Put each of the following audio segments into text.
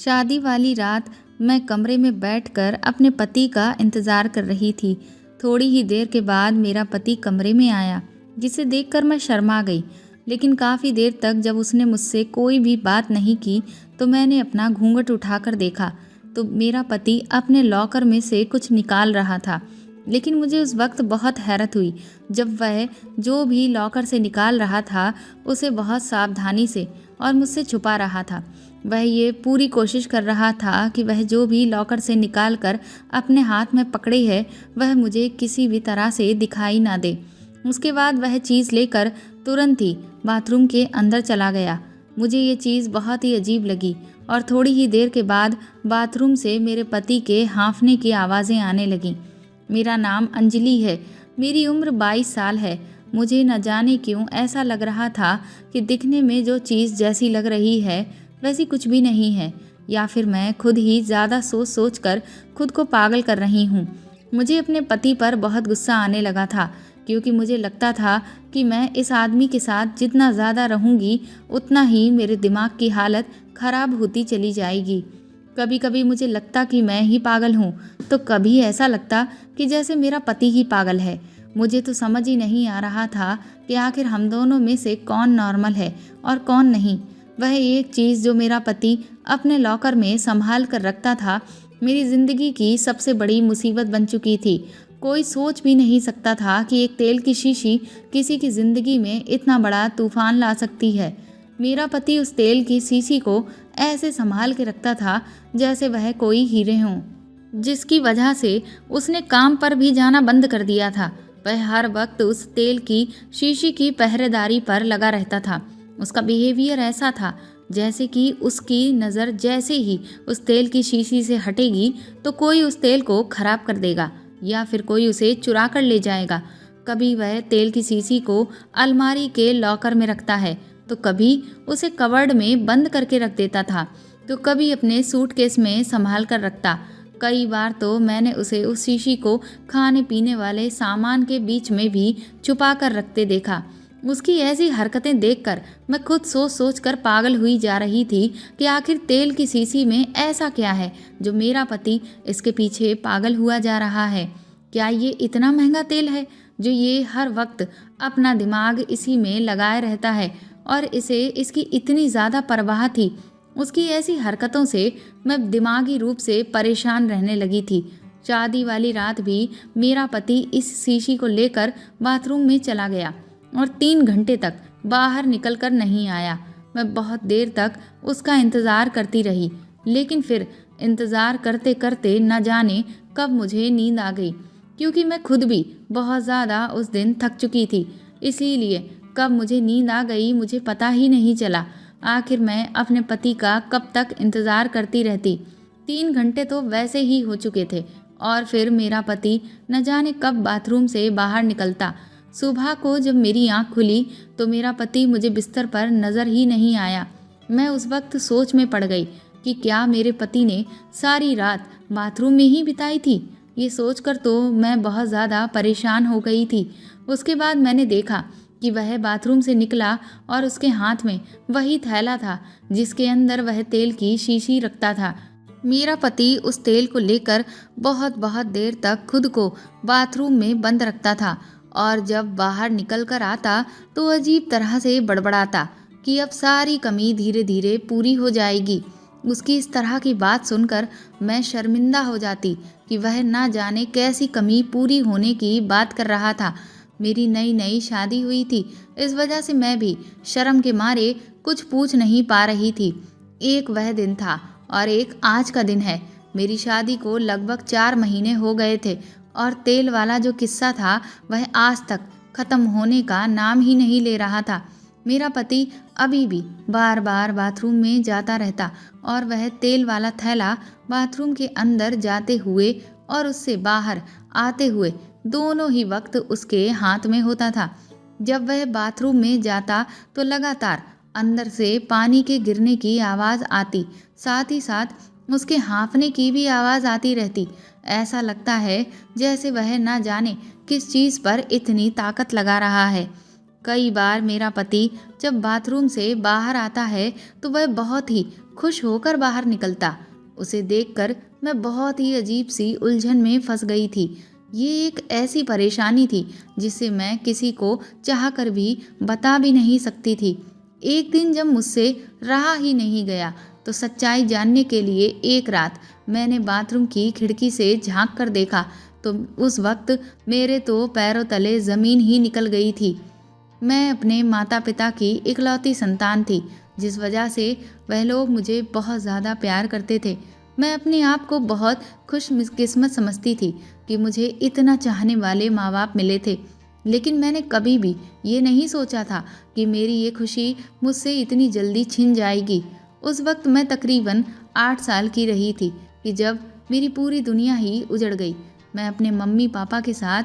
शादी वाली रात मैं कमरे में बैठकर अपने पति का इंतज़ार कर रही थी। थोड़ी ही देर के बाद मेरा पति कमरे में आया, जिसे देखकर मैं शर्मा गई। लेकिन काफ़ी देर तक जब उसने मुझसे कोई भी बात नहीं की, तो मैंने अपना घूंघट उठाकर देखा तो मेरा पति अपने लॉकर में से कुछ निकाल रहा था। लेकिन मुझे उस वक्त बहुत हैरत हुई जब वह जो भी लॉकर से निकाल रहा था उसे बहुत सावधानी से और मुझसे छुपा रहा था। वह ये पूरी कोशिश कर रहा था कि वह जो भी लॉकर से निकाल कर अपने हाथ में पकड़े है वह मुझे किसी भी तरह से दिखाई ना दे। उसके बाद वह चीज़ लेकर तुरंत ही बाथरूम के अंदर चला गया। मुझे ये चीज़ बहुत ही अजीब लगी और थोड़ी ही देर के बाद बाथरूम से मेरे पति के हाँफने की आवाज़ें आने लगीं। मेरा नाम अंजलि है। मेरी उम्र 22 साल है। मुझे न जाने क्यों ऐसा लग रहा था कि दिखने में जो चीज़ जैसी लग रही है वैसी कुछ भी नहीं है, या फिर मैं खुद ही ज़्यादा सोच कर खुद को पागल कर रही हूँ। मुझे अपने पति पर बहुत गुस्सा आने लगा था, क्योंकि मुझे लगता था कि मैं इस आदमी के साथ जितना ज़्यादा रहूँगी उतना ही मेरे दिमाग की हालत ख़राब होती चली जाएगी। कभी कभी मुझे लगता कि मैं ही पागल हूँ, तो कभी ऐसा लगता कि जैसे मेरा पति ही पागल है। मुझे तो समझ ही नहीं आ रहा था कि आखिर हम दोनों में से कौन नॉर्मल है और कौन नहीं। वह एक चीज़ जो मेरा पति अपने लॉकर में संभाल कर रखता था मेरी ज़िंदगी की सबसे बड़ी मुसीबत बन चुकी थी। कोई सोच भी नहीं सकता था कि एक तेल की शीशी किसी की ज़िंदगी में इतना बड़ा तूफान ला सकती है। मेरा पति उस तेल की शीशी को ऐसे संभाल के रखता था जैसे वह कोई हीरे हों, जिसकी वजह से उसने काम पर भी जाना बंद कर दिया था। वह हर वक्त उस तेल की शीशी की पहरेदारी पर लगा रहता था। उसका बिहेवियर ऐसा था जैसे कि उसकी नज़र जैसे ही उस तेल की शीशी से हटेगी तो कोई उस तेल को खराब कर देगा या फिर कोई उसे चुरा कर ले जाएगा। कभी वह तेल की शीशी को अलमारी के लॉकर में रखता है, तो कभी उसे कवर्ड में बंद करके रख देता था, तो कभी अपने सूटकेस में संभाल कर रखता। कई बार तो मैंने उसे उस शीशी को खाने पीने वाले सामान के बीच में भी छुपा कर रखते देखा। उसकी ऐसी हरकतें देखकर मैं खुद सोच कर पागल हुई जा रही थी कि आखिर तेल की शीशी में ऐसा क्या है जो मेरा पति इसके पीछे पागल हुआ जा रहा है। क्या ये इतना महंगा तेल है जो ये हर वक्त अपना दिमाग इसी में लगाए रहता है और इसे इसकी इतनी ज़्यादा परवाह थी। उसकी ऐसी हरकतों से मैं दिमागी रूप से परेशान रहने लगी थी। शादी वाली रात भी मेरा पति इस शीशी को लेकर बाथरूम में चला गया और 3 घंटे तक बाहर निकल कर नहीं आया। मैं बहुत देर तक उसका इंतज़ार करती रही, लेकिन फिर इंतज़ार करते करते न जाने कब मुझे नींद आ गई, क्योंकि मैं खुद भी बहुत ज़्यादा उस दिन थक चुकी थी। इसीलिए कब मुझे नींद आ गई मुझे पता ही नहीं चला। आखिर मैं अपने पति का कब तक इंतज़ार करती रहती। 3 घंटे तो वैसे ही हो चुके थे और फिर मेरा पति न जाने कब बाथरूम से बाहर निकलता। सुबह को जब मेरी आँख खुली तो मेरा पति मुझे बिस्तर पर नज़र ही नहीं आया। मैं उस वक्त सोच में पड़ गई कि क्या मेरे पति ने सारी रात बाथरूम में ही बिताई थी। ये सोचकर तो मैं बहुत ज़्यादा परेशान हो गई थी। उसके बाद मैंने देखा कि वह बाथरूम से निकला और उसके हाथ में वही थैला था जिसके अंदर वह तेल की शीशी रखता था। मेरा पति उस तेल को लेकर बहुत देर तक खुद को बाथरूम में बंद रखता था और जब बाहर निकल कर आता तो अजीब तरह से बड़बड़ाता कि अब सारी कमी धीरे धीरे पूरी हो जाएगी। उसकी इस तरह की बात सुनकर मैं शर्मिंदा हो जाती कि वह ना जाने कैसी कमी पूरी होने की बात कर रहा था। मेरी नई शादी हुई थी, इस वजह से मैं भी शर्म के मारे कुछ पूछ नहीं पा रही थी। एक वह दिन था और एक आज का दिन है। मेरी शादी को लगभग 4 महीने हो गए थे और तेल वाला जो किस्सा था वह आज तक ख़त्म होने का नाम ही नहीं ले रहा था। मेरा पति अभी भी बार बार बाथरूम में जाता रहता और वह तेल वाला थैला बाथरूम के अंदर जाते हुए और उससे बाहर आते हुए दोनों ही वक्त उसके हाथ में होता था। जब वह बाथरूम में जाता तो लगातार अंदर से पानी के गिरने की आवाज़ आती, साथ ही साथ उसके हाँफने की भी आवाज़ आती रहती। ऐसा लगता है जैसे वह ना जाने किस चीज़ पर इतनी ताकत लगा रहा है। कई बार मेरा पति जब बाथरूम से बाहर आता है तो वह बहुत ही खुश होकर बाहर निकलता। उसे देखकर मैं बहुत ही अजीब सी उलझन में फंस गई थी। ये एक ऐसी परेशानी थी जिसे मैं किसी को चाहकर भी बता भी नहीं सकती थी। एक दिन जब मुझसे रहा ही नहीं गया तो सच्चाई जानने के लिए एक रात मैंने बाथरूम की खिड़की से झांक कर देखा तो उस वक्त मेरे तो पैरों तले ज़मीन ही निकल गई थी। मैं अपने माता पिता की इकलौती संतान थी, जिस वजह से वह लोग मुझे बहुत ज़्यादा प्यार करते थे। मैं अपने आप को बहुत खुशकिस्मत समझती थी कि मुझे इतना चाहने वाले माँ बाप मिले थे। लेकिन मैंने कभी भी ये नहीं सोचा था कि मेरी ये खुशी मुझसे इतनी जल्दी छिन जाएगी। उस वक्त मैं तकरीबन 8 साल की रही थी कि जब मेरी पूरी दुनिया ही उजड़ गई। मैं अपने मम्मी पापा के साथ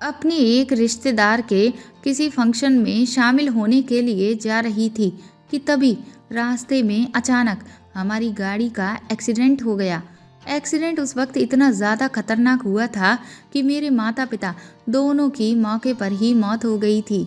अपने एक रिश्तेदार के किसी फंक्शन में शामिल होने के लिए जा रही थी कि तभी रास्ते में अचानक हमारी गाड़ी का एक्सीडेंट हो गया। एक्सीडेंट उस वक्त इतना ज़्यादा खतरनाक हुआ था कि मेरे माता पिता दोनों की मौके पर ही मौत हो गई थी।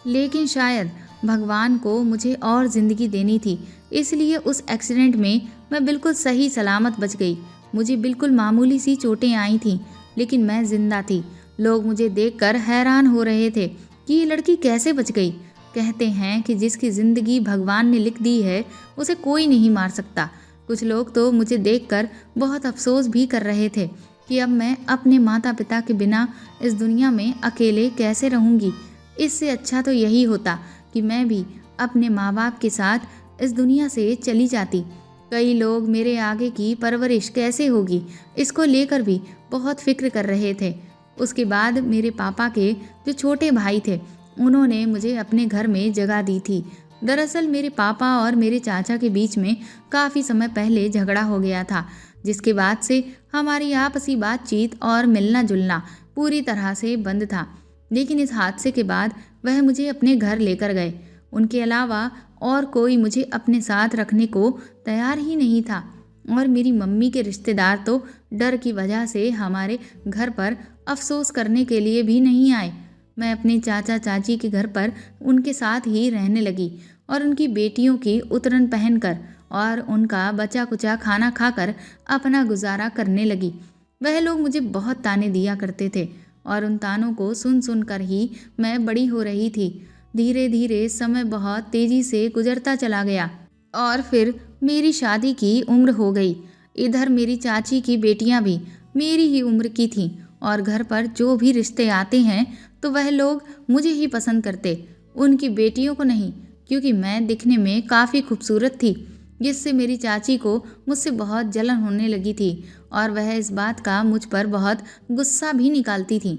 लेकिन शायद भगवान को मुझे और ज़िंदगी देनी थी, इसलिए उस एक्सीडेंट में मैं बिल्कुल सही सलामत बच गई। मुझे बिल्कुल मामूली सी चोटें आई थीं, लेकिन मैं जिंदा थी। लोग मुझे देखकर हैरान हो रहे थे कि ये लड़की कैसे बच गई। कहते हैं कि जिसकी ज़िंदगी भगवान ने लिख दी है उसे कोई नहीं मार सकता। कुछ लोग तो मुझे देखकर बहुत अफसोस भी कर रहे थे कि अब मैं अपने माता पिता के बिना इस दुनिया में अकेले कैसे रहूँगी। इससे अच्छा तो यही होता कि मैं भी अपने माँ बाप के साथ इस दुनिया से चली जाती। कई लोग मेरे आगे की परवरिश कैसे होगी इसको लेकर भी बहुत फिक्र कर रहे थे। उसके बाद मेरे पापा के जो छोटे भाई थे उन्होंने मुझे अपने घर में जगह दी थी। दरअसल मेरे पापा और मेरे चाचा के बीच में काफ़ी समय पहले झगड़ा हो गया था, जिसके बाद से हमारी आपसी बातचीत और मिलना जुलना पूरी तरह से बंद था। लेकिन इस हादसे के बाद वह मुझे अपने घर लेकर गए। उनके अलावा और कोई मुझे अपने साथ रखने को तैयार ही नहीं था और मेरी मम्मी के रिश्तेदार तो डर की वजह से हमारे घर पर अफसोस करने के लिए भी नहीं आए। मैं अपने चाचा चाची के घर पर उनके साथ ही रहने लगी और उनकी बेटियों की उतरन पहनकर और उनका बचा कुचा खाना खाकर अपना गुजारा करने लगी। वह लोग मुझे बहुत ताने दिया करते थे और उन तानों को सुन सुन कर ही मैं बड़ी हो रही थी। धीरे धीरे समय बहुत तेज़ी से गुजरता चला गया और फिर मेरी शादी की उम्र हो गई। इधर मेरी चाची की बेटियां भी मेरी ही उम्र की थीं और घर पर जो भी रिश्ते आते हैं तो वह लोग मुझे ही पसंद करते, उनकी बेटियों को नहीं, क्योंकि मैं दिखने में काफ़ी खूबसूरत थी, जिससे मेरी चाची को मुझसे बहुत जलन होने लगी थी और वह इस बात का मुझ पर बहुत गुस्सा भी निकालती थी।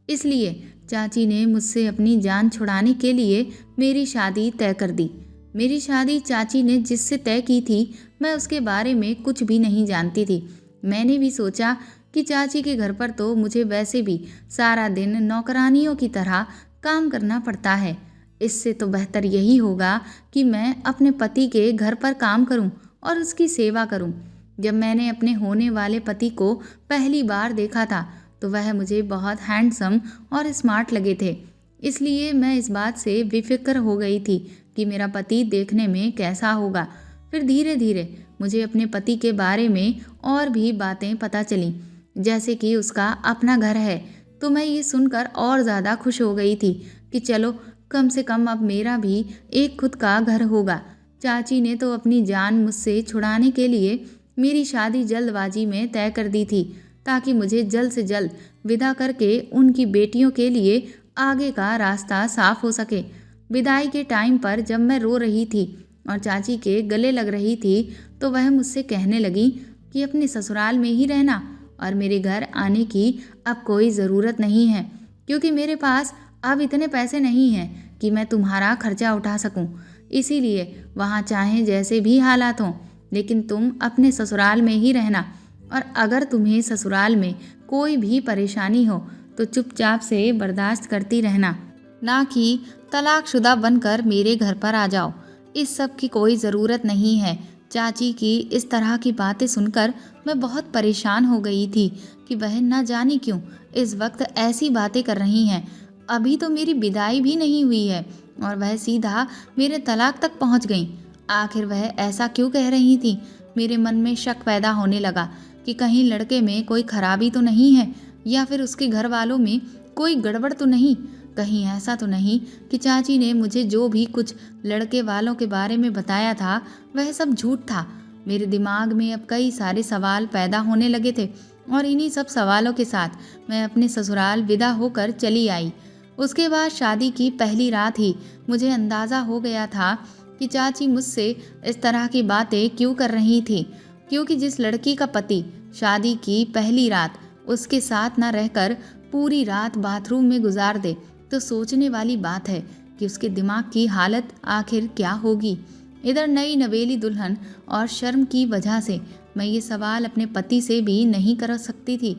इसलिए चाची ने मुझसे अपनी जान छुड़ाने के लिए मेरी शादी तय कर दी। मेरी शादी चाची ने जिससे तय की थी मैं उसके बारे में कुछ भी नहीं जानती थी। मैंने भी सोचा कि चाची के घर पर तो मुझे वैसे भी सारा दिन नौकरानियों की तरह काम करना पड़ता है। इससे तो बेहतर यही होगा कि मैं अपने पति के घर पर काम करूं और उसकी सेवा करूं। जब मैंने अपने होने वाले पति को पहली बार देखा था तो वह मुझे बहुत हैंडसम और स्मार्ट लगे थे, इसलिए मैं इस बात से बेफिक्र हो गई थी कि मेरा पति देखने में कैसा होगा। फिर धीरे धीरे मुझे अपने पति के बारे में और भी बातें पता चलीं, जैसे कि उसका अपना घर है। तो मैं ये सुनकर और ज़्यादा खुश हो गई थी कि चलो कम से कम अब मेरा भी एक खुद का घर होगा। चाची ने तो अपनी जान मुझसे छुड़ाने के लिए मेरी शादी जल्दबाजी में तय कर दी थी ताकि मुझे जल्द से जल्द विदा करके उनकी बेटियों के लिए आगे का रास्ता साफ हो सके। विदाई के टाइम पर जब मैं रो रही थी और चाची के गले लग रही थी तो वह मुझसे कहने लगी कि अपने ससुराल में ही रहना और मेरे घर आने की अब कोई ज़रूरत नहीं है, क्योंकि मेरे पास अब इतने पैसे नहीं हैं कि मैं तुम्हारा खर्चा उठा सकूं। इसीलिए वहाँ चाहे जैसे भी हालात हों, लेकिन तुम अपने ससुराल में ही रहना और अगर तुम्हें ससुराल में कोई भी परेशानी हो तो चुपचाप से बर्दाश्त करती रहना, ना कि तलाकशुदा बनकर मेरे घर पर आ जाओ। इस सब की कोई ज़रूरत नहीं है। चाची की इस तरह की बातें सुनकर मैं बहुत परेशान हो गई थी कि वह न जाने क्यों इस वक्त ऐसी बातें कर रही हैं। अभी तो मेरी विदाई भी नहीं हुई है और वह सीधा मेरे तलाक तक पहुंच गईं। आखिर वह ऐसा क्यों कह रही थी? मेरे मन में शक पैदा होने लगा कि कहीं लड़के में कोई खराबी तो नहीं है, या फिर उसके घर वालों में कोई गड़बड़ तो नहीं। कहीं ऐसा तो नहीं कि चाची ने मुझे जो भी कुछ लड़के वालों के बारे में बताया था वह सब झूठ था। मेरे दिमाग में अब कई सारे सवाल पैदा होने लगे थे और इन्हीं सब सवालों के साथ मैं अपने ससुराल विदा होकर चली आई। उसके बाद शादी की पहली रात ही मुझे अंदाज़ा हो गया था कि चाची मुझसे इस तरह की बातें क्यों कर रही थी, क्योंकि जिस लड़की का पति शादी की पहली रात उसके साथ न रहकर पूरी रात बाथरूम में गुजार दे तो सोचने वाली बात है कि उसके दिमाग की हालत आखिर क्या होगी। इधर नई नवेली दुल्हन और शर्म की वजह से मैं ये सवाल अपने पति से भी नहीं कर सकती थी,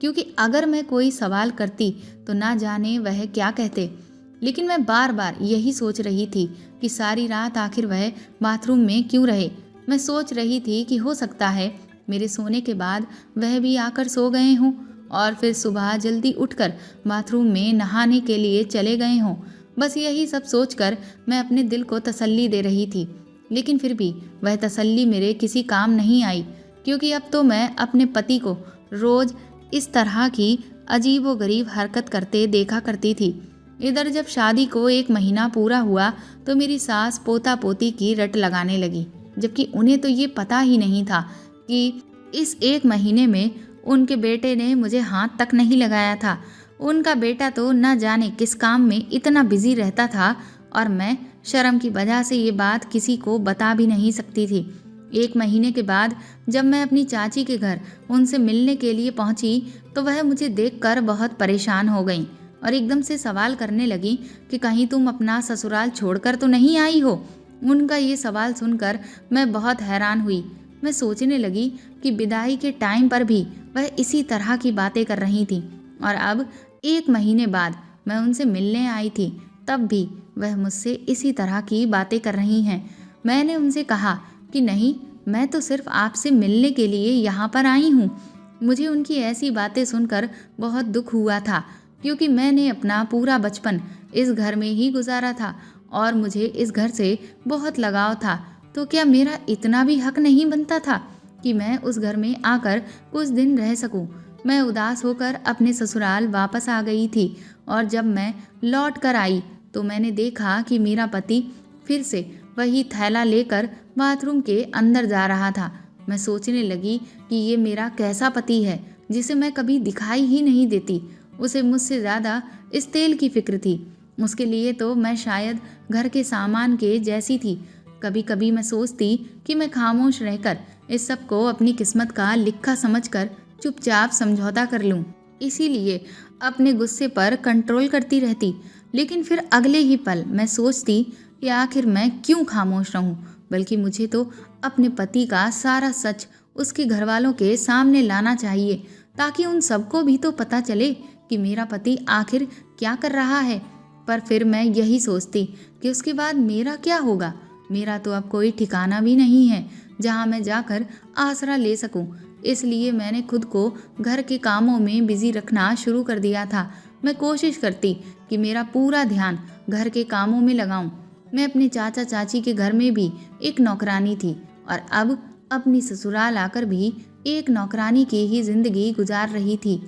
क्योंकि अगर मैं कोई सवाल करती तो ना जाने वह क्या कहते। लेकिन मैं बार बार यही सोच रही थी कि सारी रात आखिर वह बाथरूम में क्यों रहे। मैं सोच रही थी कि हो सकता है मेरे सोने के बाद वह भी आकर सो गए हों और फिर सुबह जल्दी उठकर बाथरूम में नहाने के लिए चले गए हों। बस यही सब सोचकर मैं अपने दिल को तसल्ली दे रही थी, लेकिन फिर भी वह तसल्ली मेरे किसी काम नहीं आई, क्योंकि अब तो मैं अपने पति को रोज़ इस तरह की अजीबोगरीब हरकत करते देखा करती थी। इधर जब शादी को 1 महीना पूरा हुआ तो मेरी सास पोता पोती की रट लगाने लगी, जबकि उन्हें तो ये पता ही नहीं था कि इस 1 महीने में उनके बेटे ने मुझे हाथ तक नहीं लगाया था। उनका बेटा तो न जाने किस काम में इतना बिजी रहता था और मैं शर्म की वजह से ये बात किसी को बता भी नहीं सकती थी। 1 महीने के बाद जब मैं अपनी चाची के घर उनसे मिलने के लिए पहुंची तो वह मुझे देखकर बहुत परेशान हो गईं और एकदम से सवाल करने लगी कि कहीं तुम अपना ससुराल छोड़कर तो नहीं आई हो। उनका ये सवाल सुनकर मैं बहुत हैरान हुई। मैं सोचने लगी कि विदाई के टाइम पर भी वह इसी तरह की बातें कर रही थी और अब 1 महीने बाद मैं उनसे मिलने आई थी, तब भी वह मुझसे इसी तरह की बातें कर रही हैं। मैंने उनसे कहा कि नहीं, मैं तो सिर्फ आपसे मिलने के लिए यहाँ पर आई हूँ। मुझे उनकी ऐसी बातें सुनकर बहुत दुख हुआ था, क्योंकि मैंने अपना पूरा बचपन इस घर में ही गुजारा था और मुझे इस घर से बहुत लगाव था। तो क्या मेरा इतना भी हक नहीं बनता था कि मैं उस घर में आकर कुछ दिन रह सकूं? मैं उदास होकर अपने ससुराल वापस आ गई थी और जब मैं लौट कर आई तो मैंने देखा कि मेरा पति फिर से वही थैला लेकर बाथरूम के अंदर जा रहा था। मैं सोचने लगी कि ये मेरा कैसा पति है जिसे मैं कभी दिखाई ही नहीं देती। उसे मुझसे ज़्यादा इस तेल की फिक्र थी। उसके लिए तो मैं शायद घर के सामान के जैसी थी। कभी कभी मैं सोचती कि मैं खामोश रहकर इस सब को अपनी किस्मत का लिखा समझकर चुपचाप समझौता कर लूं, इसीलिए अपने गुस्से पर कंट्रोल करती रहती। लेकिन फिर अगले ही पल मैं सोचती कि आखिर मैं क्यों खामोश रहूं, बल्कि मुझे तो अपने पति का सारा सच उसके घर वालों के सामने लाना चाहिए, ताकि उन सबको भी तो पता चले कि मेरा पति आखिर क्या कर रहा है। पर फिर मैं यही सोचती कि उसके बाद मेरा क्या होगा। मेरा तो अब कोई ठिकाना भी नहीं है जहाँ मैं जाकर आसरा ले सकूं। इसलिए मैंने खुद को घर के कामों में बिजी रखना शुरू कर दिया था। मैं कोशिश करती कि मेरा पूरा ध्यान घर के कामों में लगाऊं। मैं अपने चाचा चाची के घर में भी एक नौकरानी थी और अब अपनी ससुराल आकर भी एक नौकरानी की ही जिंदगी गुजार रही थी।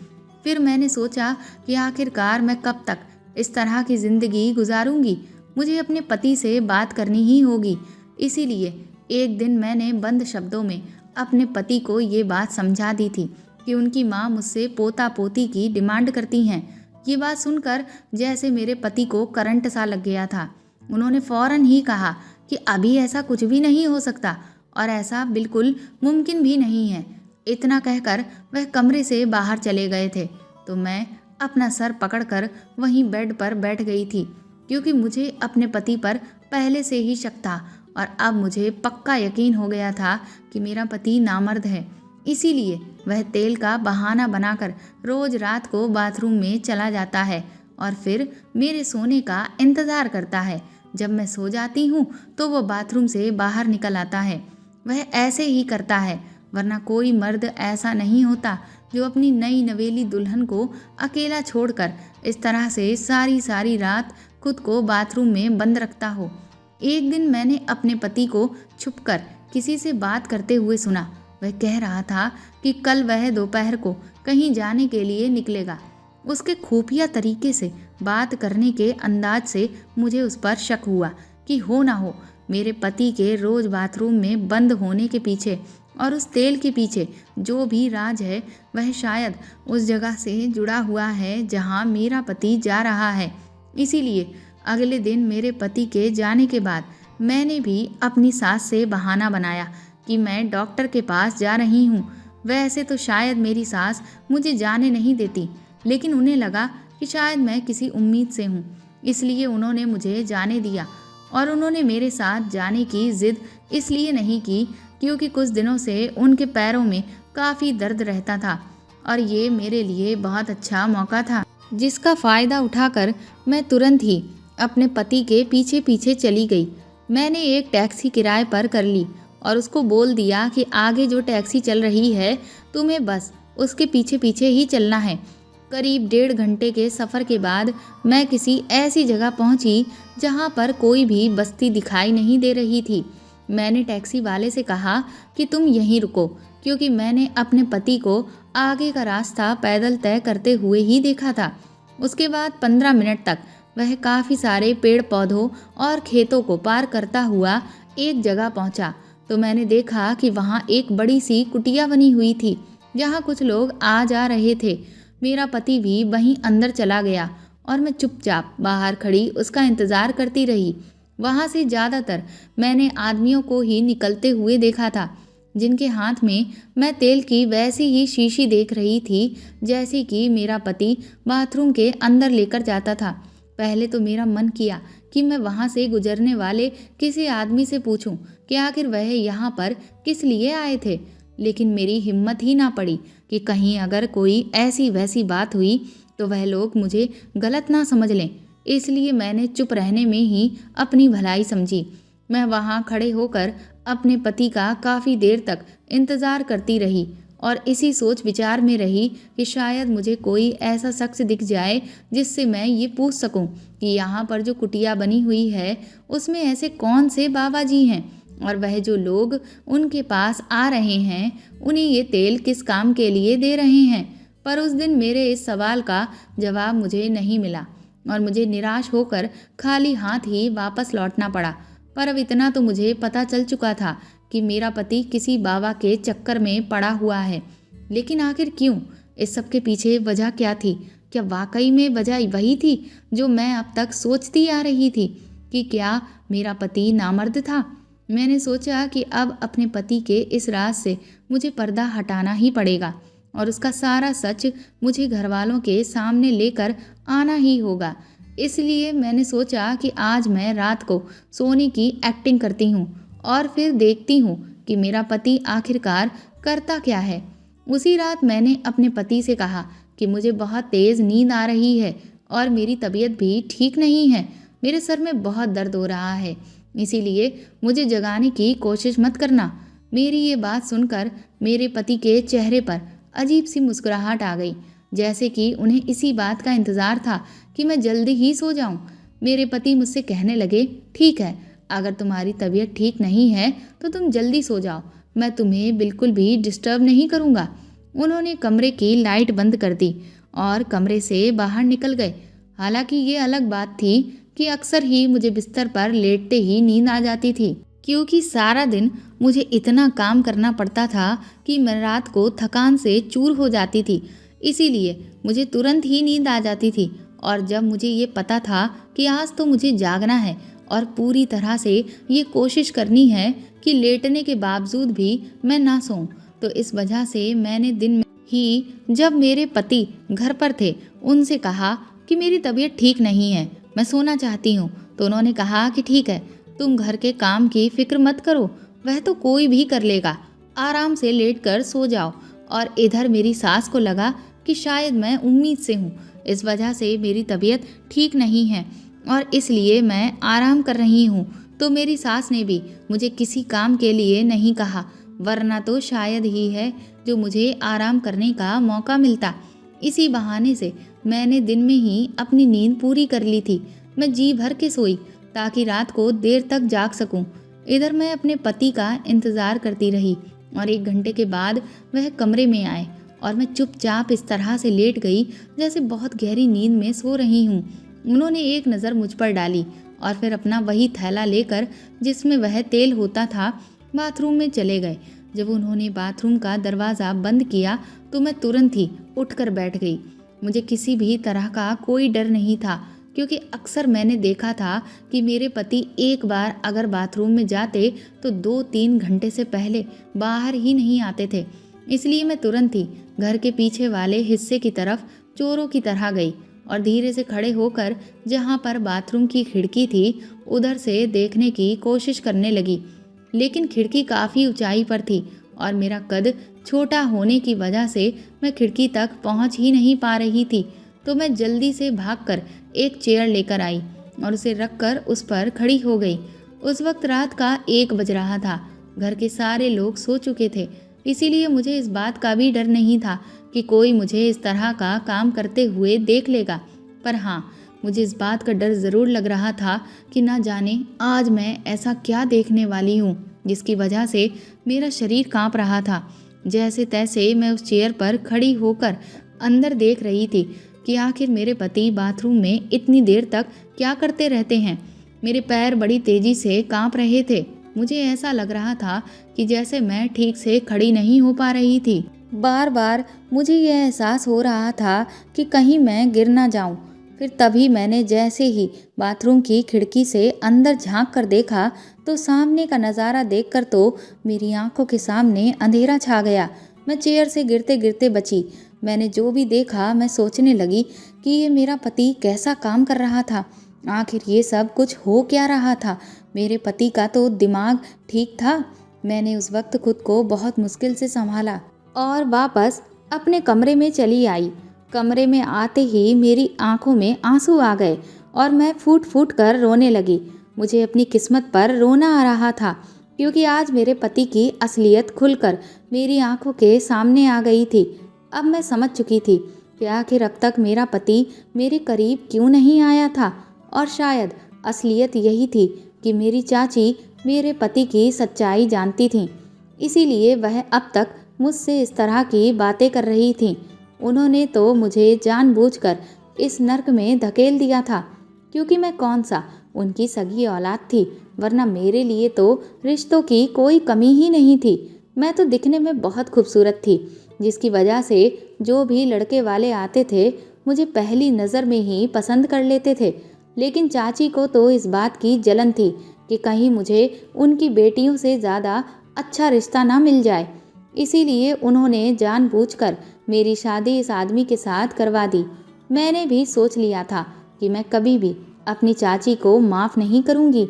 फिर मैंने सोचा कि आखिरकार मैं कब तक इस तरह की जिंदगी गुजारूंगी। मुझे अपने पति से बात करनी ही होगी। इसीलिए एक दिन मैंने बंद शब्दों में अपने पति को ये बात समझा दी थी कि उनकी माँ मुझसे पोता पोती की डिमांड करती हैं। ये बात सुनकर जैसे मेरे पति को करंट सा लग गया था। उन्होंने फौरन ही कहा कि अभी ऐसा कुछ भी नहीं हो सकता और ऐसा बिल्कुल मुमकिन भी नहीं है। इतना कहकर वह कमरे से बाहर चले गए थे तो मैं अपना सर पकड़कर वहीं बेड पर बैठ गई थी, क्योंकि मुझे अपने पति पर पहले से ही शक था और अब मुझे पक्का यकीन हो गया था कि मेरा पति नामर्द है। इसीलिए वह तेल का बहाना बनाकर रोज रात को बाथरूम में चला जाता है और फिर मेरे सोने का इंतज़ार करता है। जब मैं सो जाती हूँ तो वो बाथरूम से बाहर निकल आता है। वह ऐसे ही करता है, वरना कोई मर्द ऐसा नहीं होता जो अपनी नई नवेली दुल्हन को अकेला छोड़कर इस तरह से सारी सारी रात खुद को बाथरूम में बंद रखता हो। एक दिन मैंने अपने पति को छुपकर किसी से बात करते हुए सुना। वह कह रहा था कि कल वह दोपहर को कहीं जाने के लिए निकलेगा। उसके खुफिया तरीके से बात करने के अंदाज से मुझे उस पर शक हुआ कि हो ना हो मेरे पति के रोज बाथरूम में बंद होने के पीछे और उस तेल के पीछे जो भी राज है वह शायद उस जगह से जुड़ा हुआ है जहां मेरा पति जा रहा है। इसीलिए अगले दिन मेरे पति के जाने के बाद मैंने भी अपनी सास से बहाना बनाया कि मैं डॉक्टर के पास जा रही हूँ। वैसे तो शायद मेरी सास मुझे जाने नहीं देती, लेकिन उन्हें लगा कि शायद मैं किसी उम्मीद से हूँ, इसलिए उन्होंने मुझे जाने दिया। और उन्होंने मेरे साथ जाने की जिद इसलिए नहीं की क्योंकि कुछ दिनों से उनके पैरों में काफ़ी दर्द रहता था और ये मेरे लिए बहुत अच्छा मौका था, जिसका फ़ायदा उठाकर मैं तुरंत ही अपने पति के पीछे पीछे चली गई। मैंने एक टैक्सी किराए पर कर ली और उसको बोल दिया कि आगे जो टैक्सी चल रही है तुम्हें बस उसके पीछे पीछे ही चलना है। करीब 1.5 घंटे के सफ़र के बाद मैं किसी ऐसी जगह पहुंची जहां पर कोई भी बस्ती दिखाई नहीं दे रही थी। मैंने टैक्सी वाले से कहा कि तुम यहीं रुको, क्योंकि मैंने अपने पति को आगे का रास्ता पैदल तय करते हुए ही देखा था। उसके बाद 15 मिनट तक वह काफ़ी सारे पेड़ पौधों और खेतों को पार करता हुआ एक जगह पहुंचा तो मैंने देखा कि वहां एक बड़ी सी कुटिया बनी हुई थी जहां कुछ लोग आ जा रहे थे। मेरा पति भी वहीं अंदर चला गया और मैं चुपचाप बाहर खड़ी उसका इंतज़ार करती रही। वहां से ज़्यादातर मैंने आदमियों को ही निकलते हुए देखा था, जिनके हाथ में मैं तेल की वैसी ही शीशी देख रही थी जैसी कि मेरा पति बाथरूम के अंदर लेकर जाता था। पहले तो मेरा मन किया कि मैं वहां से गुजरने वाले किसी आदमी से पूछूं कि आखिर वह यहाँ पर किस लिए आए थे, लेकिन मेरी हिम्मत ही ना पड़ी कि कहीं अगर कोई ऐसी वैसी बात हुई तो वह लोग मुझे गलत ना समझ लें। इसलिए मैंने चुप रहने में ही अपनी भलाई समझी। मैं वहाँ खड़े होकर अपने पति का काफ़ी देर तक इंतज़ार करती रही और इसी सोच विचार में रही कि शायद मुझे कोई ऐसा शख्स दिख जाए जिससे मैं ये पूछ सकूं कि यहाँ पर जो कुटिया बनी हुई है उसमें ऐसे कौन से बाबा जी हैं और वह जो लोग उनके पास आ रहे हैं उन्हें ये तेल किस काम के लिए दे रहे हैं। पर उस दिन मेरे इस सवाल का जवाब मुझे नहीं मिला और मुझे निराश होकर खाली हाथ ही वापस लौटना पड़ा। पर अब इतना तो मुझे पता चल चुका था कि मेरा पति किसी बाबा के चक्कर में पड़ा हुआ है। लेकिन आखिर क्यों? इस सब के पीछे वजह क्या थी? क्या वाकई में वजह वही थी जो मैं अब तक सोचती आ रही थी कि क्या मेरा पति नामर्द था? मैंने सोचा कि अब अपने पति के इस राज से मुझे पर्दा हटाना ही पड़ेगा और उसका सारा सच मुझे घरवालों के सामने लेकर आना ही होगा। इसलिए मैंने सोचा कि आज मैं रात को सोने की एक्टिंग करती हूँ और फिर देखती हूँ कि मेरा पति आखिरकार करता क्या है। उसी रात मैंने अपने पति से कहा कि मुझे बहुत तेज़ नींद आ रही है और मेरी तबीयत भी ठीक नहीं है। मेरे सर में बहुत दर्द हो रहा है, इसीलिए मुझे जगाने की कोशिश मत करना। मेरी ये बात सुनकर मेरे पति के चेहरे पर अजीब सी मुस्कुराहट आ गई, जैसे कि उन्हें इसी बात का इंतज़ार था कि मैं जल्दी ही सो जाऊं। मेरे पति मुझसे कहने लगे, ठीक है, अगर तुम्हारी तबीयत ठीक नहीं है तो तुम जल्दी सो जाओ, मैं तुम्हें बिल्कुल भी डिस्टर्ब नहीं करूँगा। उन्होंने कमरे की लाइट बंद कर दी और कमरे से बाहर निकल गए। हालांकि ये अलग बात थी कि अक्सर ही मुझे बिस्तर पर लेटते ही नींद आ जाती थी, क्योंकि सारा दिन मुझे इतना काम करना पड़ता था कि मैं रात को थकान से चूर हो जाती थी। इसीलिए मुझे तुरंत ही नींद आ जाती थी और जब मुझे ये पता था कि आज तो मुझे जागना है और पूरी तरह से ये कोशिश करनी है कि लेटने के बावजूद भी मैं ना सोऊं, तो इस वजह से मैंने दिन में ही जब मेरे पति घर पर थे उनसे कहा कि मेरी तबीयत ठीक नहीं है, मैं सोना चाहती हूँ। तो उन्होंने कहा कि ठीक है, तुम घर के काम की फिक्र मत करो, वह तो कोई भी कर लेगा, आराम से लेटकर सो जाओ। और इधर मेरी सास को लगा कि शायद मैं उम्मीद से हूँ, इस वजह से मेरी तबीयत ठीक नहीं है और इसलिए मैं आराम कर रही हूँ। तो मेरी सास ने भी मुझे किसी काम के लिए नहीं कहा, वरना तो शायद ही है जो मुझे आराम करने का मौका मिलता। इसी बहाने से मैंने दिन में ही अपनी नींद पूरी कर ली थी। मैं जी भर के सोई ताकि रात को देर तक जाग सकूं। इधर मैं अपने पति का इंतज़ार करती रही और 1 घंटे के बाद वह कमरे में आए और मैं चुपचाप इस तरह से लेट गई जैसे बहुत गहरी नींद में सो रही हूँ। उन्होंने एक नज़र मुझ पर डाली और फिर अपना वही थैला लेकर जिसमें वह तेल होता था बाथरूम में चले गए। जब उन्होंने बाथरूम का दरवाज़ा बंद किया तो मैं तुरंत ही उठकर बैठ गई। मुझे किसी भी तरह का कोई डर नहीं था, क्योंकि अक्सर मैंने देखा था कि मेरे पति एक बार अगर बाथरूम में जाते तो 2-3 घंटे से पहले बाहर ही नहीं आते थे। इसलिए मैं तुरंत ही घर के पीछे वाले हिस्से की तरफ चोरों की तरह गई और धीरे से खड़े होकर जहाँ पर बाथरूम की खिड़की थी उधर से देखने की कोशिश करने लगी। लेकिन खिड़की काफ़ी ऊंचाई पर थी और मेरा कद छोटा होने की वजह से मैं खिड़की तक पहुंच ही नहीं पा रही थी। तो मैं जल्दी से भागकर एक चेयर लेकर आई और उसे रखकर उस पर खड़ी हो गई। उस वक्त रात का 1 बज रहा था। घर के सारे लोग सो चुके थे, इसीलिए मुझे इस बात का भी डर नहीं था कि कोई मुझे इस तरह का काम करते हुए देख लेगा। पर हाँ, मुझे इस बात का डर ज़रूर लग रहा था कि ना जाने आज मैं ऐसा क्या देखने वाली हूँ जिसकी वजह से मेरा शरीर काँप रहा था। जैसे तैसे मैं उस चेयर पर खड़ी होकर अंदर देख रही थी कि आखिर मेरे पति बाथरूम में इतनी देर तक क्या करते रहते हैं। मेरे पैर बड़ी तेज़ी से काँप रहे थे। मुझे ऐसा लग रहा था कि जैसे मैं ठीक से खड़ी नहीं हो पा रही थी। बार बार मुझे यह एहसास हो रहा था कि कहीं मैं गिर ना जाऊं। फिर तभी मैंने जैसे ही बाथरूम की खिड़की से अंदर झांक कर देखा तो सामने का नज़ारा देखकर तो मेरी आंखों के सामने अंधेरा छा गया। मैं चेयर से गिरते गिरते बची। मैंने जो भी देखा मैं सोचने लगी कि ये मेरा पति कैसा काम कर रहा था। आखिर ये सब कुछ हो क्या रहा था। मेरे पति का तो दिमाग ठीक था। मैंने उस वक्त खुद को बहुत मुश्किल से संभाला और वापस अपने कमरे में चली आई। कमरे में आते ही मेरी आंखों में आंसू आ गए और मैं फूट फूट कर रोने लगी। मुझे अपनी किस्मत पर रोना आ रहा था, क्योंकि आज मेरे पति की असलियत खुलकर मेरी आंखों के सामने आ गई थी। अब मैं समझ चुकी थी कि आखिर अब तक मेरा पति मेरे करीब क्यों नहीं आया था, और शायद असलियत यही थी कि मेरी चाची मेरे पति की सच्चाई जानती थीं। इसीलिए वह अब तक मुझसे इस तरह की बातें कर रही थीं। उन्होंने तो मुझे जानबूझकर इस नर्क में धकेल दिया था, क्योंकि मैं कौन सा उनकी सगी औलाद थी, वरना मेरे लिए तो रिश्तों की कोई कमी ही नहीं थी। मैं तो दिखने में बहुत खूबसूरत थी, जिसकी वजह से जो भी लड़के वाले आते थे मुझे पहली नज़र में ही पसंद कर लेते थे। लेकिन चाची को तो इस बात की जलन थी कि कहीं मुझे उनकी बेटियों से ज़्यादा अच्छा रिश्ता ना मिल जाए। इसीलिए उन्होंने जानबूझकर मेरी शादी इस आदमी के साथ करवा दी। मैंने भी सोच लिया था कि मैं कभी भी अपनी चाची को माफ़ नहीं करूँगी।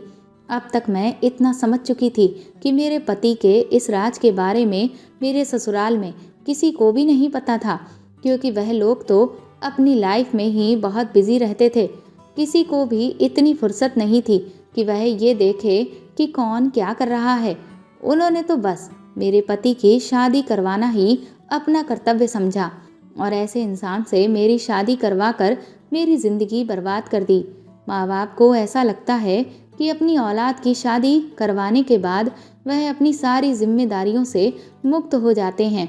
अब तक मैं इतना समझ चुकी थी कि मेरे पति के इस राज के बारे में मेरे ससुराल में किसी को भी नहीं पता था, क्योंकि वह लोग तो अपनी लाइफ में ही बहुत बिजी रहते थे। किसी को भी इतनी फुर्सत नहीं थी कि वह ये देखे कि कौन क्या कर रहा है। उन्होंने तो बस मेरे पति की शादी करवाना ही अपना कर्तव्य समझा और ऐसे इंसान से मेरी शादी करवाकर मेरी ज़िंदगी बर्बाद कर दी। माँ बाप को ऐसा लगता है कि अपनी औलाद की शादी करवाने के बाद वह अपनी सारी जिम्मेदारियों से मुक्त हो जाते हैं,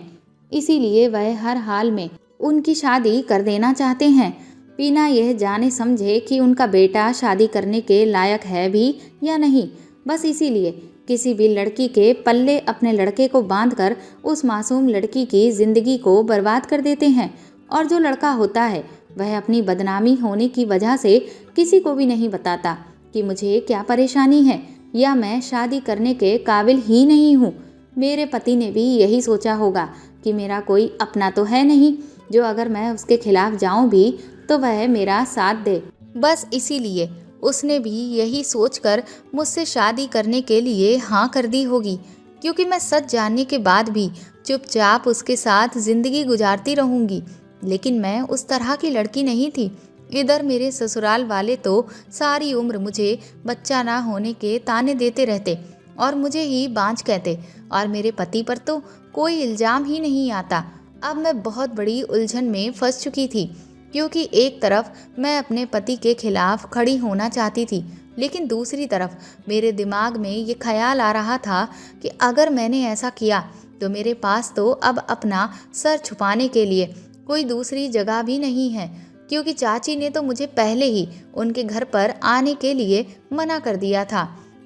इसीलिए वह हर हाल में उनकी शादी कर देना चाहते हैं, बिना यह जाने समझे कि उनका बेटा शादी करने के लायक है भी या नहीं। बस इसीलिए किसी भी लड़की के पल्ले अपने लड़के को बांधकर उस मासूम लड़की की ज़िंदगी को बर्बाद कर देते हैं। और जो लड़का होता है वह अपनी बदनामी होने की वजह से किसी को भी नहीं बताता कि मुझे क्या परेशानी है या मैं शादी करने के काबिल ही नहीं हूँ। मेरे पति ने भी यही सोचा होगा कि मेरा कोई अपना तो है नहीं, जो अगर मैं उसके खिलाफ जाऊँ भी तो वह मेरा साथ दे। बस इसीलिए उसने भी यही सोचकर मुझसे शादी करने के लिए हाँ कर दी होगी, क्योंकि मैं सच जानने के बाद भी चुपचाप उसके साथ ज़िंदगी गुजारती रहूँगी। लेकिन मैं उस तरह की लड़की नहीं थी। इधर मेरे ससुराल वाले तो सारी उम्र मुझे बच्चा ना होने के ताने देते रहते और मुझे ही बांझ कहते, और मेरे पति पर तो कोई इल्ज़ाम ही नहीं आता। अब मैं बहुत बड़ी उलझन में फंस चुकी थी, क्योंकि एक तरफ मैं अपने पति के खिलाफ खड़ी होना चाहती थी लेकिन दूसरी तरफ मेरे दिमाग में ये ख्याल आ रहा था कि अगर मैंने ऐसा किया तो मेरे पास तो अब अपना सर छुपाने के लिए कोई दूसरी जगह भी नहीं है, क्योंकि चाची ने तो मुझे पहले ही उनके घर पर आने के लिए मना कर दिया था।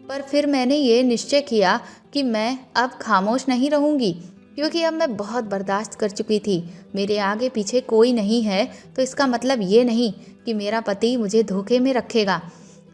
पर फिर मैंने ये निश्चय किया कि मैं अब खामोश नहीं रहूँगी, क्योंकि अब मैं बहुत बर्दाश्त कर चुकी थी। मेरे आगे पीछे कोई नहीं है तो इसका मतलब ये नहीं कि मेरा पति मुझे धोखे में रखेगा।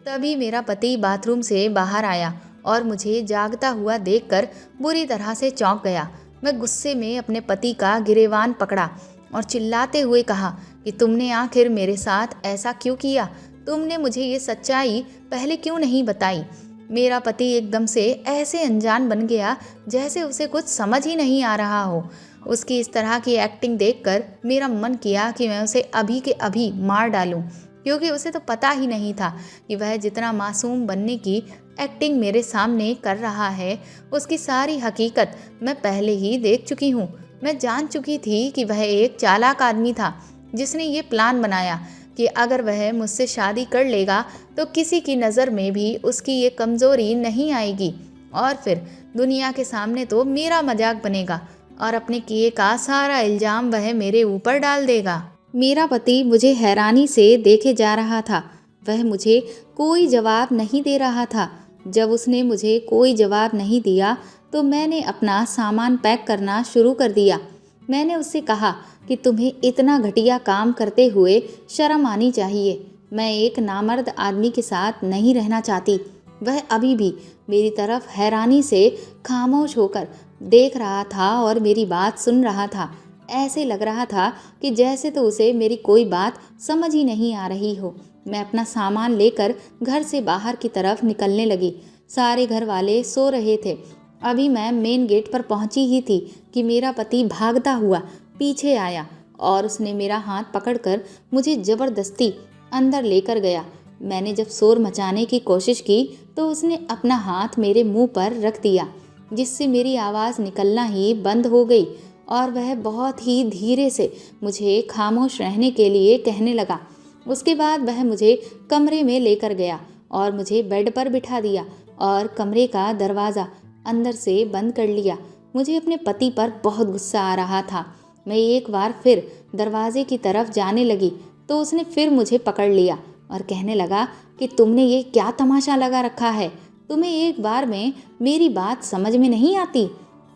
तभी मेरा पति बाथरूम से बाहर आया और मुझे जागता हुआ देखकर बुरी तरह से चौंक गया। मैं गुस्से में अपने पति का गिरेबान पकड़ा और चिल्लाते हुए कहा कि तुमने आखिर मेरे साथ ऐसा क्यों किया? तुमने मुझे ये सच्चाई पहले क्यों नहीं बताई? मेरा पति एकदम से ऐसे अनजान बन गया जैसे उसे कुछ समझ ही नहीं आ रहा हो। उसकी इस तरह की एक्टिंग देखकर मेरा मन किया कि मैं उसे अभी के अभी मार डालूं, क्योंकि उसे तो पता ही नहीं था कि वह जितना मासूम बनने की एक्टिंग मेरे सामने कर रहा है, उसकी सारी हकीकत मैं पहले ही देख चुकी हूँ। मैं जान चुकी थी कि वह एक चालाक आदमी था, जिसने ये प्लान बनाया कि अगर वह मुझसे शादी कर लेगा तो किसी की नज़र में भी उसकी ये कमज़ोरी नहीं आएगी और फिर दुनिया के सामने तो मेरा मजाक बनेगा और अपने किए का सारा इल्ज़ाम वह मेरे ऊपर डाल देगा। मेरा पति मुझे हैरानी से देखे जा रहा था। वह मुझे कोई जवाब नहीं दे रहा था। जब उसने मुझे कोई जवाब नहीं दिया तो मैंने अपना सामान पैक करना शुरू कर दिया। मैंने उससे कहा कि तुम्हें इतना घटिया काम करते हुए शर्म आनी चाहिए। मैं एक नामर्द आदमी के साथ नहीं रहना चाहती। वह अभी भी मेरी तरफ हैरानी से खामोश होकर देख रहा था और मेरी बात सुन रहा था। ऐसे लग रहा था कि जैसे तो उसे मेरी कोई बात समझ ही नहीं आ रही हो। मैं अपना सामान लेकर घर से बाहर की तरफ निकलने लगी। सारे घर वाले सो रहे थे। अभी मैं मेन गेट पर पहुंची ही थी कि मेरा पति भागता हुआ पीछे आया और उसने मेरा हाथ पकड़कर मुझे ज़बरदस्ती अंदर लेकर गया। मैंने जब शोर मचाने की कोशिश की तो उसने अपना हाथ मेरे मुंह पर रख दिया, जिससे मेरी आवाज़ निकलना ही बंद हो गई और वह बहुत ही धीरे से मुझे खामोश रहने के लिए कहने लगा। उसके बाद वह मुझे कमरे में लेकर गया और मुझे बेड पर बिठा दिया और कमरे का दरवाज़ा अंदर से बंद कर लिया। मुझे अपने पति पर बहुत गुस्सा आ रहा था। मैं एक बार फिर दरवाजे की तरफ जाने लगी तो उसने फिर मुझे पकड़ लिया और कहने लगा कि तुमने ये क्या तमाशा लगा रखा है? तुम्हें एक बार में मेरी बात समझ में नहीं आती?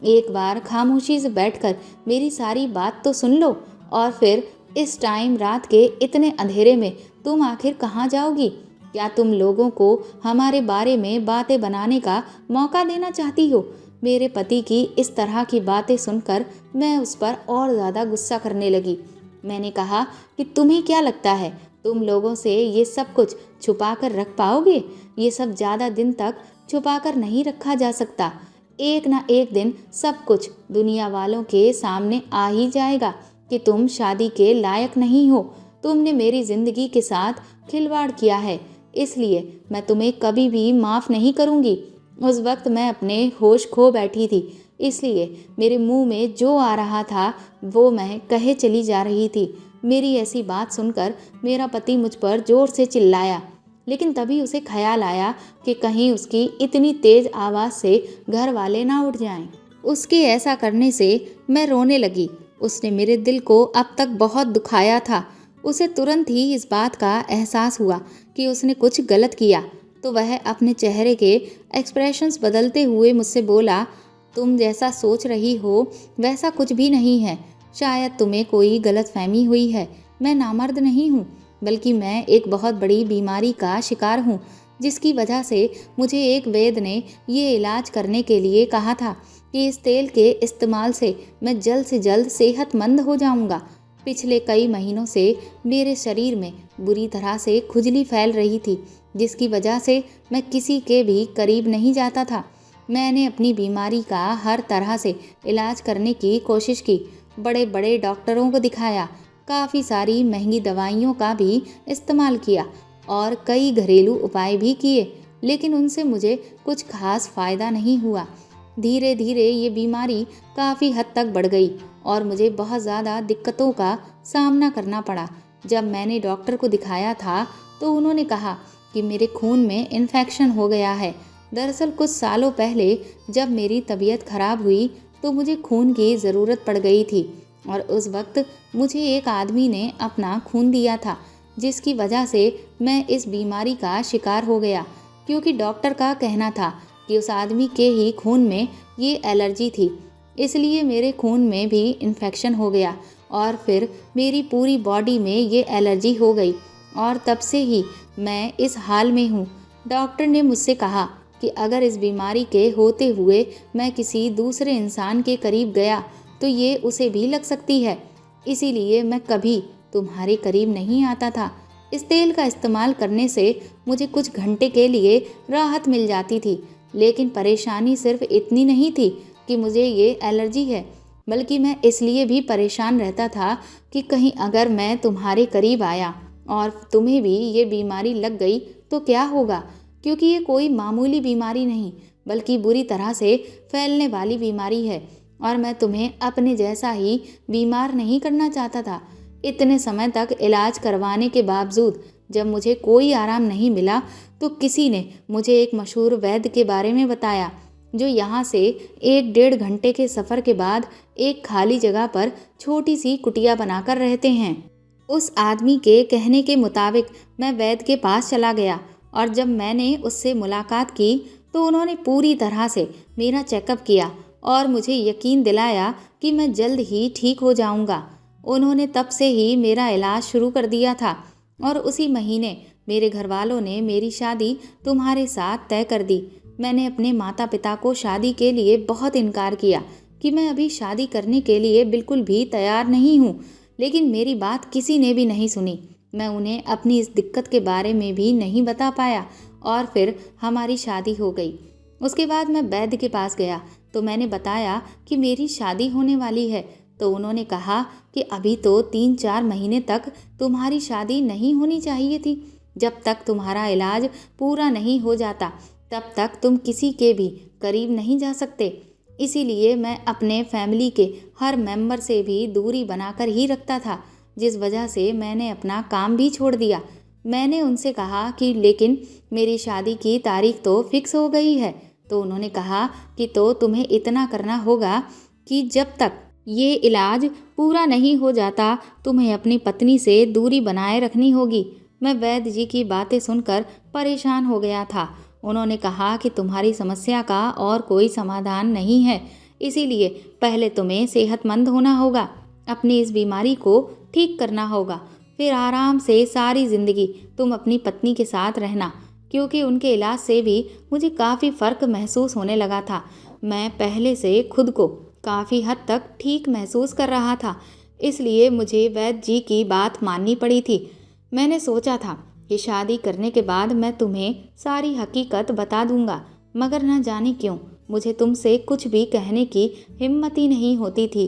एक बार खामोशी से बैठकर मेरी सारी बात तो सुन लो और फिर इस टाइम रात के इतने अंधेरे में तुम आखिर कहाँ जाओगी? क्या तुम लोगों को हमारे बारे में बातें बनाने का मौका देना चाहती हो? मेरे पति की इस तरह की बातें सुनकर मैं उस पर और ज़्यादा गुस्सा करने लगी। मैंने कहा कि तुम्हें क्या लगता है तुम लोगों से ये सब कुछ छुपा कर रख पाओगे? ये सब ज़्यादा दिन तक छुपा कर नहीं रखा जा सकता। एक ना एक दिन सब कुछ दुनिया वालों के सामने आ ही जाएगा कि तुम शादी के लायक नहीं हो। तुमने मेरी ज़िंदगी के साथ खिलवाड़ किया है, इसलिए मैं तुम्हें कभी भी माफ़ नहीं करूँगी। उस वक्त मैं अपने होश खो बैठी थी, इसलिए मेरे मुंह में जो आ रहा था वो मैं कहे चली जा रही थी। मेरी ऐसी बात सुनकर मेरा पति मुझ पर ज़ोर से चिल्लाया, लेकिन तभी उसे ख्याल आया कि कहीं उसकी इतनी तेज़ आवाज़ से घर वाले ना उठ जाएं। उसके ऐसा करने से मैं रोने लगी। उसने मेरे दिल को अब तक बहुत दुखाया था। उसे तुरंत ही इस बात का एहसास हुआ कि उसने कुछ गलत किया, तो वह अपने चेहरे के एक्सप्रेशंस बदलते हुए मुझसे बोला, तुम जैसा सोच रही हो वैसा कुछ भी नहीं है। शायद तुम्हें कोई गलतफहमी हुई है। मैं नामर्द नहीं हूँ, बल्कि मैं एक बहुत बड़ी बीमारी का शिकार हूँ, जिसकी वजह से मुझे एक वैद्य ने ये इलाज करने के लिए कहा था कि इस तेल के इस्तेमाल से मैं जल्द से जल्द सेहतमंद हो जाऊँगा। पिछले कई महीनों से मेरे शरीर में बुरी तरह से खुजली फैल रही थी, जिसकी वजह से मैं किसी के भी करीब नहीं जाता था। मैंने अपनी बीमारी का हर तरह से इलाज करने की कोशिश की, बड़े बड़े डॉक्टरों को दिखाया, काफ़ी सारी महंगी दवाइयों का भी इस्तेमाल किया और कई घरेलू उपाय भी किए, लेकिन उनसे मुझे कुछ खास फ़ायदा नहीं हुआ। धीरे धीरे ये बीमारी काफ़ी हद तक बढ़ गई और मुझे बहुत ज़्यादा दिक्कतों का सामना करना पड़ा। जब मैंने डॉक्टर को दिखाया था तो उन्होंने कहा कि मेरे खून में इन्फेक्शन हो गया है। दरअसल कुछ सालों पहले जब मेरी तबीयत खराब हुई तो मुझे खून की ज़रूरत पड़ गई थी और उस वक्त मुझे एक आदमी ने अपना खून दिया था, जिसकी वजह से मैं इस बीमारी का शिकार हो गया, क्योंकि डॉक्टर का कहना था कि उस आदमी के ही खून में ये एलर्जी थी। इसलिए मेरे खून में भी इन्फेक्शन हो गया और फिर मेरी पूरी बॉडी में ये एलर्जी हो गई और तब से ही मैं इस हाल में हूँ। डॉक्टर ने मुझसे कहा कि अगर इस बीमारी के होते हुए मैं किसी दूसरे इंसान के करीब गया तो ये उसे भी लग सकती है। इसीलिए मैं कभी तुम्हारे करीब नहीं आता था। इस तेल का इस्तेमाल करने से मुझे कुछ घंटे के लिए राहत मिल जाती थी, लेकिन परेशानी सिर्फ इतनी नहीं थी कि मुझे ये एलर्जी है, बल्कि मैं इसलिए भी परेशान रहता था कि कहीं अगर मैं तुम्हारे करीब आया और तुम्हें भी ये बीमारी लग गई तो क्या होगा, क्योंकि ये कोई मामूली बीमारी नहीं बल्कि बुरी तरह से फैलने वाली बीमारी है और मैं तुम्हें अपने जैसा ही बीमार नहीं करना चाहता था। इतने समय तक इलाज करवाने के बावजूद जब मुझे कोई आराम नहीं मिला तो किसी ने मुझे एक मशहूर वैद्य के बारे में बताया, जो यहाँ से 1-1.5 घंटे के सफ़र के बाद एक खाली जगह पर छोटी सी कुटिया बनाकर रहते हैं। उस आदमी के कहने के मुताबिक मैं वैद्य के पास चला गया और जब मैंने उससे मुलाकात की तो उन्होंने पूरी तरह से मेरा चेकअप किया और मुझे यकीन दिलाया कि मैं जल्द ही ठीक हो जाऊंगा। उन्होंने तब से ही मेरा इलाज शुरू कर दिया था और उसी महीने मेरे घर वालों ने मेरी शादी तुम्हारे साथ तय कर दी। मैंने अपने माता पिता को शादी के लिए बहुत इनकार किया कि मैं अभी शादी करने के लिए बिल्कुल भी तैयार नहीं हूँ, लेकिन मेरी बात किसी ने भी नहीं सुनी। मैं उन्हें अपनी इस दिक्कत के बारे में भी नहीं बता पाया और फिर हमारी शादी हो गई। उसके बाद मैं वैद्य के पास गया तो मैंने बताया कि मेरी शादी होने वाली है, तो उन्होंने कहा कि अभी तो 3-4 महीने तक तुम्हारी शादी नहीं होनी चाहिए थी। जब तक तुम्हारा इलाज पूरा नहीं हो जाता तब तक तुम किसी के भी करीब नहीं जा सकते। इसीलिए मैं अपने फैमिली के हर मेंबर से भी दूरी बनाकर ही रखता था, जिस वजह से मैंने अपना काम भी छोड़ दिया। मैंने उनसे कहा कि लेकिन मेरी शादी की तारीख तो फिक्स हो गई है, तो उन्होंने कहा कि तो तुम्हें इतना करना होगा कि जब तक ये इलाज पूरा नहीं हो जाता तुम्हें अपनी पत्नी से दूरी बनाए रखनी होगी। मैं वैद्य जी की बातें सुनकर परेशान हो गया था। उन्होंने कहा कि तुम्हारी समस्या का और कोई समाधान नहीं है, इसीलिए पहले तुम्हें सेहतमंद होना होगा, अपनी इस बीमारी को ठीक करना होगा, फिर आराम से सारी ज़िंदगी तुम अपनी पत्नी के साथ रहना। क्योंकि उनके इलाज से भी मुझे काफ़ी फ़र्क महसूस होने लगा था। मैं पहले से खुद को काफ़ी हद तक ठीक महसूस कर रहा था, इसलिए मुझे वैद्य जी की बात माननी पड़ी थी। मैंने सोचा था कि शादी करने के बाद मैं तुम्हें सारी हकीकत बता दूंगा, मगर न जाने क्यों मुझे तुमसे कुछ भी कहने की हिम्मत ही नहीं होती थी।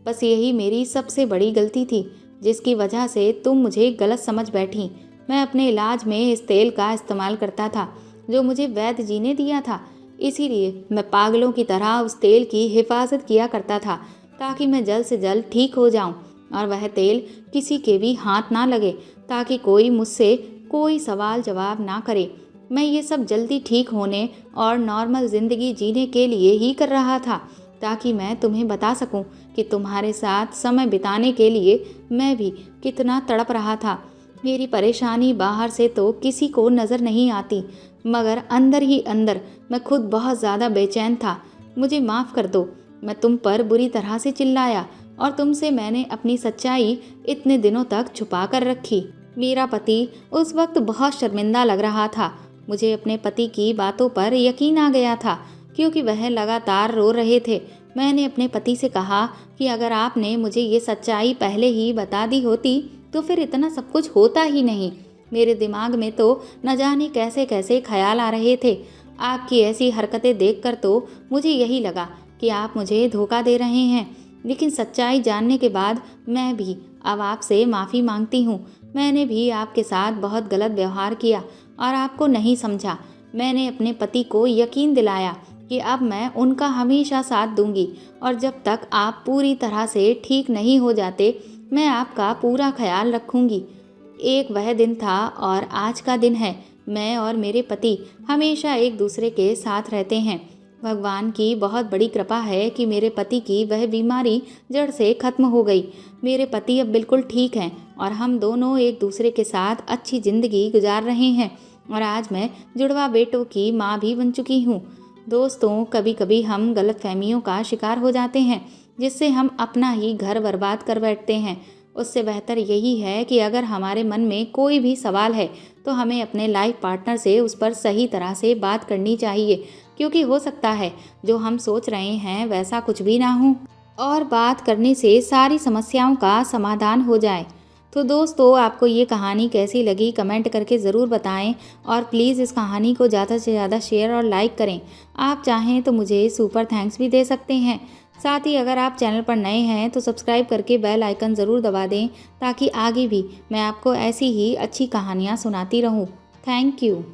बस यही मेरी सबसे बड़ी गलती थी, जिसकी वजह से तुम मुझे गलत समझ बैठी। मैं अपने इलाज में इस तेल का इस्तेमाल करता था जो मुझे वैद्य जी ने दिया था, इसीलिए मैं पागलों की तरह उस तेल की हिफाजत किया करता था ताकि मैं जल्द से जल्द ठीक हो जाऊं और वह तेल किसी के भी हाथ ना लगे, ताकि कोई मुझसे कोई सवाल जवाब ना करे। मैं ये सब जल्दी ठीक होने और नॉर्मल ज़िंदगी जीने के लिए ही कर रहा था, ताकि मैं तुम्हें बता सकूं कि तुम्हारे साथ समय बिताने के लिए मैं भी कितना तड़प रहा था। मेरी परेशानी बाहर से तो किसी को नज़र नहीं आती, मगर अंदर ही अंदर मैं खुद बहुत ज़्यादा बेचैन था। मुझे माफ़ कर दो, मैं तुम पर बुरी तरह से चिल्लाया और तुमसे मैंने अपनी सच्चाई इतने दिनों तक छुपा कर रखी। मेरा पति उस वक्त बहुत शर्मिंदा लग रहा था। मुझे अपने पति की बातों पर यकीन आ गया था, क्योंकि वह लगातार रो रहे थे। मैंने अपने पति से कहा कि अगर आपने मुझे ये सच्चाई पहले ही बता दी होती तो फिर इतना सब कुछ होता ही नहीं। मेरे दिमाग में तो न जाने कैसे कैसे ख्याल आ रहे थे। आपकी ऐसी हरकतें देखकर तो मुझे यही लगा कि आप मुझे धोखा दे रहे हैं, लेकिन सच्चाई जानने के बाद मैं भी अब आपसे माफ़ी मांगती हूँ। मैंने भी आपके साथ बहुत गलत व्यवहार किया और आपको नहीं समझा। मैंने अपने पति को यकीन दिलाया कि अब मैं उनका हमेशा साथ दूंगी और जब तक आप पूरी तरह से ठीक नहीं हो जाते मैं आपका पूरा ख्याल रखूंगी। एक वह दिन था और आज का दिन है मैं और मेरे पति हमेशा एक दूसरे के साथ रहते हैं। भगवान की बहुत बड़ी कृपा है कि मेरे पति की वह बीमारी जड़ से खत्म हो गई। मेरे पति अब बिल्कुल ठीक हैं और हम दोनों एक दूसरे के साथ अच्छी ज़िंदगी गुजार रहे हैं और आज मैं जुड़वा बेटों की माँ भी बन चुकी हूँ। दोस्तों, कभी कभी हम गलतफहमियों का शिकार हो जाते हैं जिससे हम अपना ही घर बर्बाद कर बैठते हैं। उससे बेहतर यही है कि अगर हमारे मन में कोई भी सवाल है तो हमें अपने लाइफ पार्टनर से उस पर सही तरह से बात करनी चाहिए, क्योंकि हो सकता है जो हम सोच रहे हैं वैसा कुछ भी ना हो और बात करने से सारी समस्याओं का समाधान हो जाए। तो दोस्तों, आपको ये कहानी कैसी लगी कमेंट करके ज़रूर बताएं और प्लीज़ इस कहानी को ज़्यादा से ज़्यादा शेयर और लाइक करें। आप चाहें तो मुझे सुपर थैंक्स भी दे सकते हैं। साथ ही अगर आप चैनल पर नए हैं तो सब्सक्राइब करके बेल आइकन ज़रूर दबा दें ताकि आगे भी मैं आपको ऐसी ही अच्छी कहानियाँ सुनाती रहूँ। Thank you.